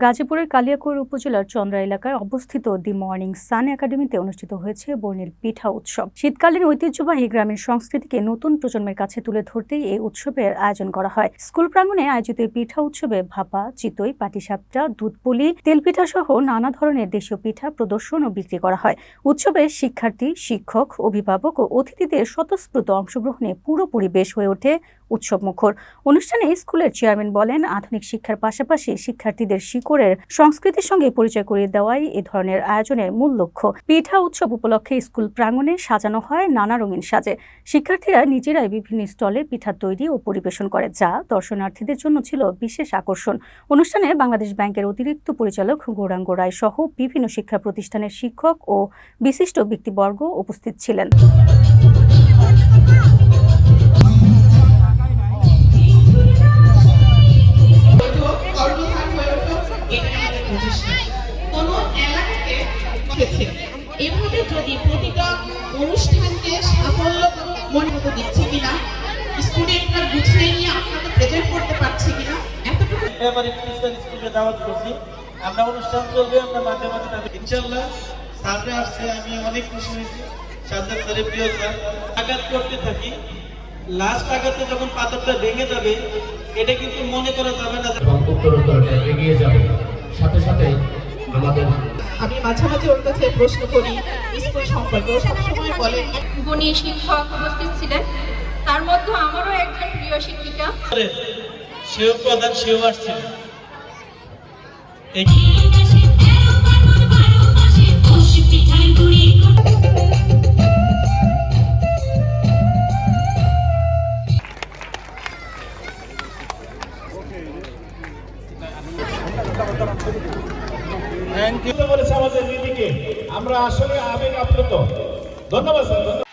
গাজীপুরের কালিয়াকৈর উপজেলার চন্দ্রা এলাকায় অবস্থিত দি মর্নিং সান একাডেমিতে অনুষ্ঠিত হয়েছে বর্ণিল পিঠা উৎসব। শীতকালীন ঐতিহ্যবাহী গ্রামীণ সংস্কৃতিকে নতুন প্রজন্মের কাছে তুলে ধরতেই এই উৎসবের আয়োজন করা হয়। স্কুল প্রাঙ্গণে আয়োজিত এই পিঠা উৎসবে ভাপা, চিতই, পাটিসাপটা, দুধপুলি, তেলপিঠা সহ নানা ধরনের দেশীয় পিঠা প্রদর্শন ও বিক্রি করা হয়। উৎসবে শিক্ষার্থী, শিক্ষক, অভিভাবক ও অতিথিদের স্বতঃস্ফূর্ত অংশগ্রহণে পুরো পরিবেশ হয়ে ওঠে উৎসবমুখর। অনুষ্ঠানে স্কুলের চেয়ারম্যান বলেন, আধুনিক শিক্ষার পাশাপাশি শিক্ষার্থীদের শিকড়ের সংস্কৃতির সঙ্গে পরিচয় করিয়ে দেওয়াই এ ধরনের আয়োজনের মূল লক্ষ্য। পিঠা উৎসব উপলক্ষে স্কুল প্রাঙ্গণে সাজানো হয় নানা রঙিন সাজে। শিক্ষার্থীরা নিজেরাই বিভিন্ন স্টলে পিঠা তৈরি ও পরিবেশন করে, যা দর্শনার্থীদের জন্য ছিল বিশেষ আকর্ষণ। অনুষ্ঠানে বাংলাদেশ ব্যাংকের অতিরিক্ত পরিচালক গৌরাঙ্গ রায় সহ বিভিন্ন শিক্ষা প্রতিষ্ঠানের শিক্ষক ও বিশিষ্ট ব্যক্তিবর্গ উপস্থিত ছিলেন। এভাবে যদি প্রতিটা অনুষ্ঠানকে সাফল্য মনে মতো দিচ্ছে কিনা, স্টুডেন্টরা গুছিয়ে নিয়ে আপনাকে প্রেজেন্ট করতে পারছে কিনা, এতটুকু এবারে ক্রিস্টাল স্কুলে দাওয়াত করছি। আমরা অনুষ্ঠান চলবে, আমরা মাঝে মাঝে ইনশাআল্লাহ সামনে আসছে। আমি অনেক খুশি হয়েছি। সাজ্জাদ স্যারের প্রিয় স্যার, আঘাত করতে থাকি। লাস্ট আঘাতে যখন পাথরটা ভেঙে যাবে, এটা কিন্তু মনে করা যাবে না উত্তরোত্তর এগিয়ে যাবে। সাথে সাথে আমাদের আমি মাঝে মাঝে ওর কাছে প্রশ্ন করি স্কুল সম্পর্কে। ও সবসময় বলে গুণী শিক্ষক উপস্থিত ছিলেন, তার মধ্যে আমারও একজন প্রিয় শিক্ষিকা। সেও প্রধান, সেও আসছে। আমাদের দিদিকে আমরা আসলে আবেগ আপ্লুত। ধন্যবাদ স্যার।